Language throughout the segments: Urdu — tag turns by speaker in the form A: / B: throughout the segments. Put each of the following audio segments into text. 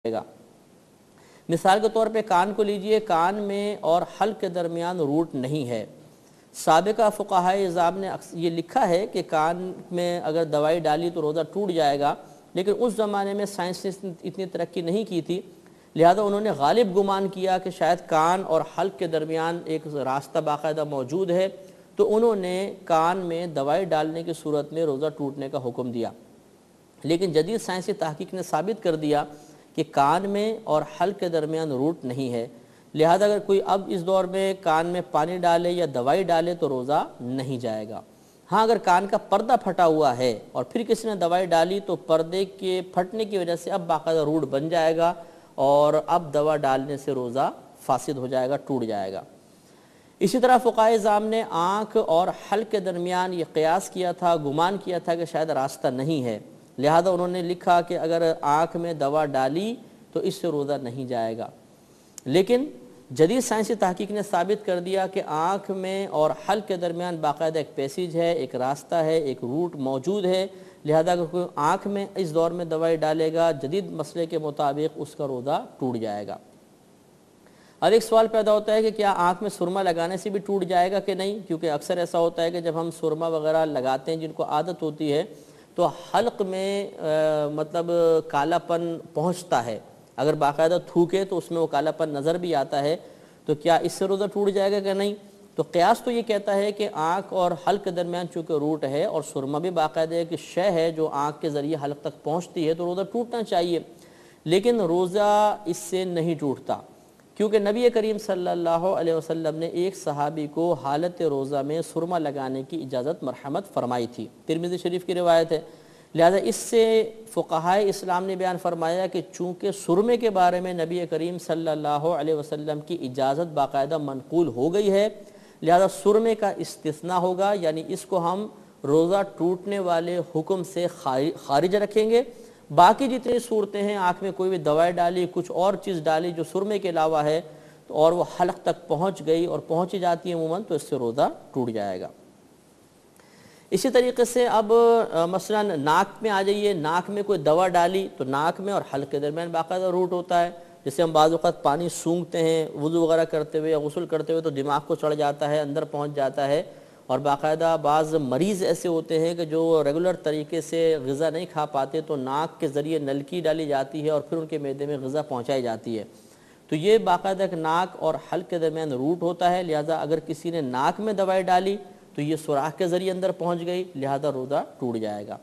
A: گا۔ مثال کے طور پہ کان کو لیجئے، کان میں اور حلق کے درمیان روٹ نہیں ہے۔ سابقہ فقہائے اعظام نے یہ لکھا ہے کہ کان میں اگر دوائی ڈالی تو روزہ ٹوٹ جائے گا، لیکن اس زمانے میں سائنس نے اتنی ترقی نہیں کی تھی، لہذا انہوں نے غالب گمان کیا کہ شاید کان اور حلق کے درمیان ایک راستہ باقاعدہ موجود ہے، تو انہوں نے کان میں دوائی ڈالنے کی صورت میں روزہ ٹوٹنے کا حکم دیا۔ لیکن جدید سائنسی تحقیق نے ثابت کر دیا کہ کان میں اور حلق کے درمیان روٹ نہیں ہے، لہذا اگر کوئی اب اس دور میں کان میں پانی ڈالے یا دوائی ڈالے تو روزہ نہیں جائے گا۔ ہاں اگر کان کا پردہ پھٹا ہوا ہے اور پھر کسی نے دوائی ڈالی تو پردے کے پھٹنے کی وجہ سے اب باقاعدہ روٹ بن جائے گا اور اب دوا ڈالنے سے روزہ فاسد ہو جائے گا، ٹوٹ جائے گا۔ اسی طرح فقہائے اعظام نے آنکھ اور حلق کے درمیان یہ قیاس کیا تھا، گمان کیا تھا کہ شاید راستہ نہیں ہے، لہذا انہوں نے لکھا کہ اگر آنکھ میں دوا ڈالی تو اس سے روزہ نہیں جائے گا۔ لیکن جدید سائنسی تحقیق نے ثابت کر دیا کہ آنکھ میں اور حلق کے درمیان باقاعدہ ایک پیسیج ہے، ایک راستہ ہے، ایک روٹ موجود ہے، لہذا اگر کوئی آنکھ میں اس دور میں دوائی ڈالے گا جدید مسئلے کے مطابق اس کا روزہ ٹوٹ جائے گا۔ اب ایک سوال پیدا ہوتا ہے کہ کیا آنکھ میں سرما لگانے سے بھی ٹوٹ جائے گا کہ نہیں، کیونکہ اکثر ایسا ہوتا ہے کہ جب ہم سرما وغیرہ لگاتے ہیں جن کو عادت ہوتی ہے تو حلق میں مطلب کالا پن پہنچتا ہے، اگر باقاعدہ تھوکے تو اس میں وہ کالا پن نظر بھی آتا ہے، تو کیا اس سے روزہ ٹوٹ جائے گا کہ نہیں؟ تو قیاس تو یہ کہتا ہے کہ آنکھ اور حلق کے درمیان چونکہ روٹ ہے اور سرما بھی باقاعدہ ایک شے ہے جو آنکھ کے ذریعے حلق تک پہنچتی ہے، تو روزہ ٹوٹنا چاہیے، لیکن روزہ اس سے نہیں ٹوٹتا، کیونکہ نبی کریم صلی اللہ علیہ وسلم نے ایک صحابی کو حالت روزہ میں سرما لگانے کی اجازت مرحمت فرمائی تھی، ترمذی شریف کی روایت ہے۔ لہذا اس سے فقہائے اسلام نے بیان فرمایا کہ چونکہ سرمے کے بارے میں نبی کریم صلی اللہ علیہ وسلم کی اجازت باقاعدہ منقول ہو گئی ہے، لہذا سرمے کا استثناء ہوگا، یعنی اس کو ہم روزہ ٹوٹنے والے حکم سے خارج رکھیں گے۔ باقی جتنی صورتیں ہیں، آنکھ میں کوئی بھی دوائی ڈالی، کچھ اور چیز ڈالی جو سرمے کے علاوہ ہے اور وہ حلق تک پہنچ گئی اور پہنچی جاتی ہے عموماً، تو اس سے روزہ ٹوٹ جائے گا۔ اسی طریقے سے اب مثلا ناک میں آ جائیے، ناک میں کوئی دوا ڈالی تو ناک میں اور حلق کے درمیان باقاعدہ روٹ ہوتا ہے، جسے ہم بعض اوقات پانی سونگھتے ہیں وضو وغیرہ کرتے ہوئے یا غسل کرتے ہوئے تو دماغ کو چڑھ جاتا ہے، اندر پہنچ جاتا ہے، اور باقاعدہ بعض مریض ایسے ہوتے ہیں کہ جو ریگولر طریقے سے غذا نہیں کھا پاتے تو ناک کے ذریعے نلکی ڈالی جاتی ہے اور پھر ان کے معدے میں غذا پہنچائی جاتی ہے، تو یہ باقاعدہ ایک ناک اور حلق کے درمیان روٹ ہوتا ہے، لہذا اگر کسی نے ناک میں دوائی ڈالی تو یہ سوراخ کے ذریعے اندر پہنچ گئی، لہذا روزہ ٹوٹ جائے گا۔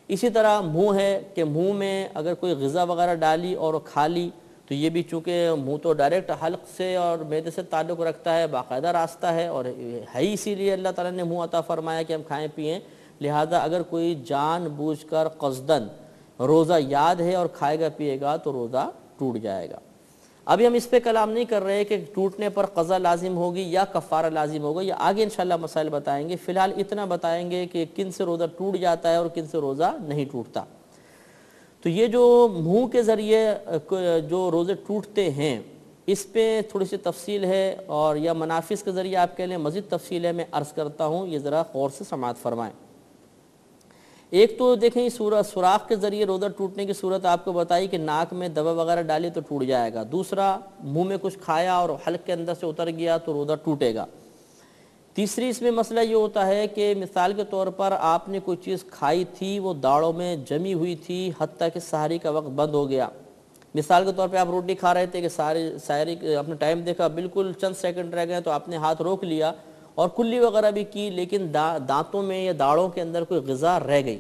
A: اسی طرح منہ ہے کہ منہ میں اگر کوئی غذا وغیرہ ڈالی اور کھا لی تو یہ بھی چونکہ منہ تو ڈائریکٹ حلق سے اور معدے سے تعلق رکھتا ہے، باقاعدہ راستہ ہے اور ہے، اسی لیے اللہ تعالیٰ نے منہ عطا فرمایا کہ ہم کھائیں پئیں، لہذا اگر کوئی جان بوجھ کر قصدن روزہ یاد ہے اور کھائے گا پیے گا تو روزہ ٹوٹ جائے گا۔ ابھی ہم اس پہ کلام نہیں کر رہے کہ ٹوٹنے پر قضا لازم ہوگی یا کفارہ لازم ہوگا، یہ آگے انشاءاللہ مسائل بتائیں گے، فی الحال اتنا بتائیں گے کہ کن سے روزہ ٹوٹ جاتا ہے اور کن سے روزہ نہیں ٹوٹتا۔ تو یہ جو منہ کے ذریعے جو روزے ٹوٹتے ہیں اس پہ تھوڑی سی تفصیل ہے، اور یا منافذ کے ذریعے آپ کہہ لیں مزید تفصیل ہے، میں عرض کرتا ہوں، یہ ذرا غور سے سماعت فرمائیں۔ ایک تو دیکھیں سوراخ کے ذریعے روزہ ٹوٹنے کی صورت آپ کو بتائی کہ ناک میں دوا وغیرہ ڈالی تو ٹوٹ جائے گا، دوسرا منہ میں کچھ کھایا اور حلق کے اندر سے اتر گیا تو روزہ ٹوٹے گا، تیسری اس میں مسئلہ یہ ہوتا ہے کہ مثال کے طور پر آپ نے کوئی چیز کھائی تھی، وہ داڑھوں میں جمی ہوئی تھی حتیٰ کہ سحری کا وقت بند ہو گیا، مثال کے طور پہ آپ روٹی کھا رہے تھے کہ سحری آپ نے ٹائم دیکھا بالکل چند سیکنڈ رہ گئے تو آپ نے ہاتھ روک لیا اور کلی وغیرہ بھی کی، لیکن دانتوں میں یا داڑھوں کے اندر کوئی غذا رہ گئی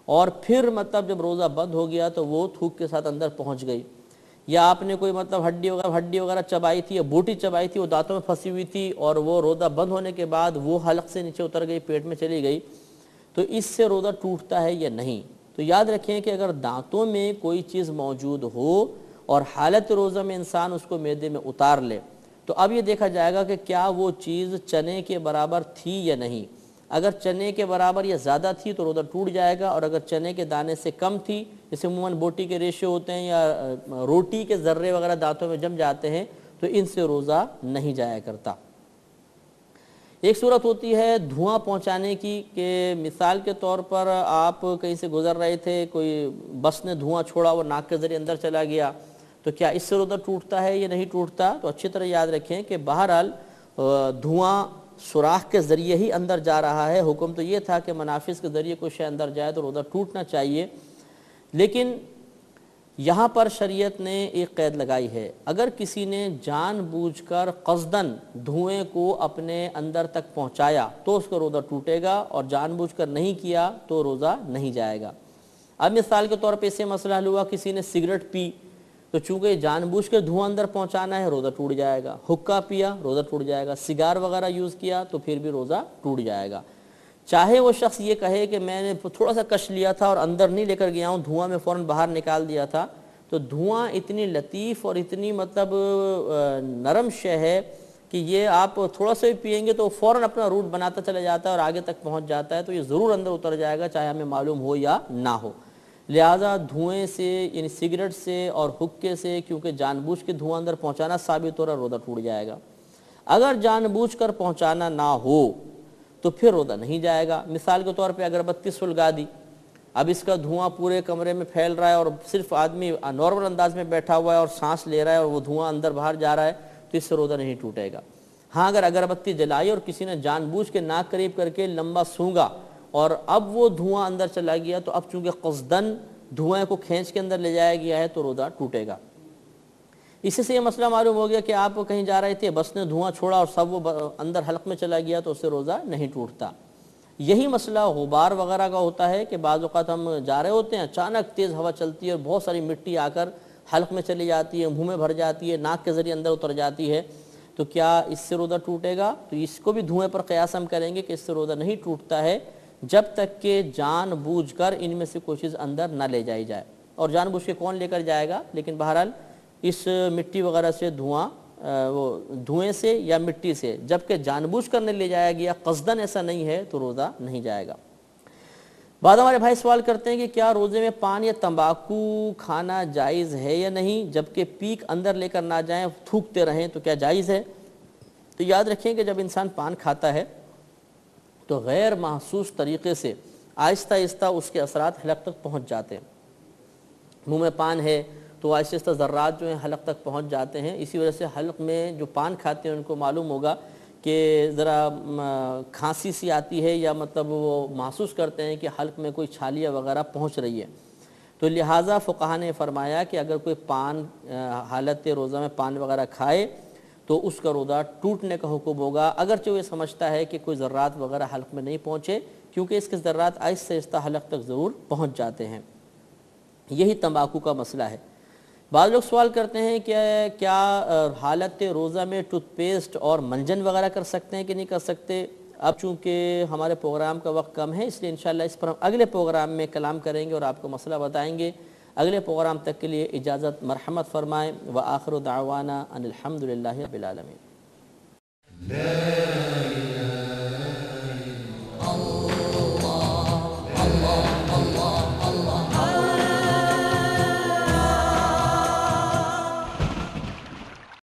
A: اور پھر مطلب جب روزہ بند ہو گیا تو وہ تھوک کے ساتھ اندر پہنچ گئی، یا آپ نے کوئی مطلب ہڈی وغیرہ چبائی تھی یا بوٹی چبائی تھی، وہ دانتوں میں پھنسی ہوئی تھی اور وہ روزہ بند ہونے کے بعد وہ حلق سے نیچے اتر گئی، پیٹ میں چلی گئی، تو اس سے روزہ ٹوٹتا ہے یا نہیں؟ تو یاد رکھیں کہ اگر دانتوں میں کوئی چیز موجود ہو اور حالت روزہ میں انسان اس کو معدے میں اتار لے تو اب یہ دیکھا جائے گا کہ کیا وہ چیز چنے کے برابر تھی یا نہیں، اگر چنے کے برابر یا زیادہ تھی تو روزہ ٹوٹ جائے گا، اور اگر چنے کے دانے سے کم تھی، جیسے عموماً بوٹی کے ریشے ہوتے ہیں یا روٹی کے ذرے وغیرہ دانتوں میں جم جاتے ہیں تو ان سے روزہ نہیں جایا کرتا۔ ایک صورت ہوتی ہے دھواں پہنچانے کی، کہ مثال کے طور پر آپ کہیں سے گزر رہے تھے، کوئی بس نے دھواں چھوڑا، وہ ناک کے ذریعے اندر چلا گیا، تو کیا اس سے روزہ ٹوٹتا ہے یا نہیں ٹوٹتا؟ تو اچھی طرح یاد رکھیں کہ بہرحال دھواں سوراخ کے ذریعے ہی اندر جا رہا ہے، حکم تو یہ تھا کہ منافذ کے ذریعے کوئی شے اندر جائے تو روزہ ٹوٹنا چاہیے، لیکن یہاں پر شریعت نے ایک قید لگائی ہے، اگر کسی نے جان بوجھ کر قصداً دھوئیں کو اپنے اندر تک پہنچایا تو اس کا روزہ ٹوٹے گا، اور جان بوجھ کر نہیں کیا تو روزہ نہیں جائے گا۔ اب مثال کے طور پہ اس سے مسئلہ حل ہوا، کسی نے سگریٹ پی تو چونکہ جان بوجھ کر دھواں اندر پہنچانا ہے روزہ ٹوٹ جائے گا، حقہ پیا روزہ ٹوٹ جائے گا، سگار وغیرہ یوز کیا تو پھر بھی روزہ ٹوٹ جائے گا۔ چاہے وہ شخص یہ کہے کہ میں نے تھوڑا سا کش لیا تھا اور اندر نہیں لے کر گیا ہوں، دھواں میں فوراً باہر نکال دیا تھا، تو دھواں اتنی لطیف اور اتنی نرم شے ہے کہ یہ آپ تھوڑا سا بھی پئیں گے تو فوراً اپنا روٹ بناتا چلا جاتا ہے اور آگے تک پہنچ جاتا ہے، تو یہ ضرور اندر اتر جائے گا چاہے ہمیں معلوم ہو یا نہ ہو۔ لہٰذا دھوئیں سے یعنی سگریٹ سے اور حقے سے کیونکہ جان بوجھ کے دھواں اندر پہنچانا ثابت ہو رہا ہے، روزہ ٹوٹ جائے گا۔ اگر جان بوجھ کر پہنچانا نہ ہو تو پھر روزہ نہیں جائے گا۔ مثال کے طور پہ اگربتی سلگا دی، اب اس کا دھواں پورے کمرے میں پھیل رہا ہے اور صرف آدمی نارمل انداز میں بیٹھا ہوا ہے اور سانس لے رہا ہے اور وہ دھواں اندر باہر جا رہا ہے تو اس سے روزہ نہیں ٹوٹے گا۔ ہاں اگر اگربتی جلائی اور کسی نے جان بوجھ کے ناک قریب کر کے لمبا سونگا اور اب وہ دھواں اندر چلا گیا تو اب چونکہ قصداً دھوئیں کو کھینچ کے اندر لے جایا گیا ہے تو روزہ ٹوٹے گا۔ اسی سے یہ مسئلہ معلوم ہو گیا کہ آپ کہیں جا رہے تھے، بس نے دھواں چھوڑا اور سب وہ اندر حلق میں چلا گیا تو اس سے روزہ نہیں ٹوٹتا۔ یہی مسئلہ غبار وغیرہ کا ہوتا ہے کہ بعض اوقات ہم جا رہے ہوتے ہیں، اچانک تیز ہوا چلتی ہے اور بہت ساری مٹی آ کر حلق میں چلی جاتی ہے، منہ میں بھر جاتی ہے، ناک کے ذریعے اندر اتر جاتی ہے، تو کیا اس سے روزہ ٹوٹے گا؟ تو اس کو بھی دھوئیں پر قیاس ہم کریں گے کہ اس سے روزہ نہیں ٹوٹتا ہے جب تک کہ جان بوجھ کر ان میں سے کوئی چیز اندر نہ لے جائی جائے، اور جان بوجھ کے کون لے کر جائے گا؟ لیکن بہرحال اس مٹی وغیرہ سے دھوئیں سے یا مٹی سے جبکہ جان بوجھ کر نہیں لے جایا گیا، قصداً ایسا نہیں ہے تو روزہ نہیں جائے گا۔ بعض ہمارے بھائی سوال کرتے ہیں کہ کیا روزے میں پان یا تمباکو کھانا جائز ہے یا نہیں، جبکہ پیک اندر لے کر نہ جائیں، تھوکتے رہیں تو کیا جائز ہے؟ تو یاد رکھیں کہ جب انسان پان کھاتا ہے تو غیر محسوس طریقے سے آہستہ آہستہ اس کے اثرات حلق تک پہنچ جاتے ہیں۔ منہ میں پان ہے تو آہستہ آہستہ ذرات جو ہیں حلق تک پہنچ جاتے ہیں، اسی وجہ سے حلق میں جو پان کھاتے ہیں ان کو معلوم ہوگا کہ ذرا کھانسی سی آتی ہے یا وہ محسوس کرتے ہیں کہ حلق میں کوئی چھالیاں وغیرہ پہنچ رہی ہے، تو لہٰذا فقہا نے فرمایا کہ اگر کوئی پان حالت روزہ میں پان وغیرہ کھائے تو اس کا روزہ ٹوٹنے کا حکم ہوگا، اگرچہ وہ یہ سمجھتا ہے کہ کوئی ذرات وغیرہ حلق میں نہیں پہنچے، کیونکہ اس کے ذرات آہستہ آہستہ حلق تک ضرور پہنچ جاتے ہیں۔ یہی تمباکو کا مسئلہ ہے۔ بعض لوگ سوال کرتے ہیں کہ کیا حالت روزہ میں ٹوتھ پیسٹ اور منجن وغیرہ کر سکتے ہیں کہ نہیں کر سکتے؟ اب چونکہ ہمارے پروگرام کا وقت کم ہے اس لیے انشاءاللہ اس پر ہم اگلے پروگرام میں کلام کریں گے اور آپ کو مسئلہ بتائیں گے۔ اگلے پروگرام تک کے لیے اجازت مرحمت فرمائیں، وآخر دعوانا ان الحمدللہ رب العالمین۔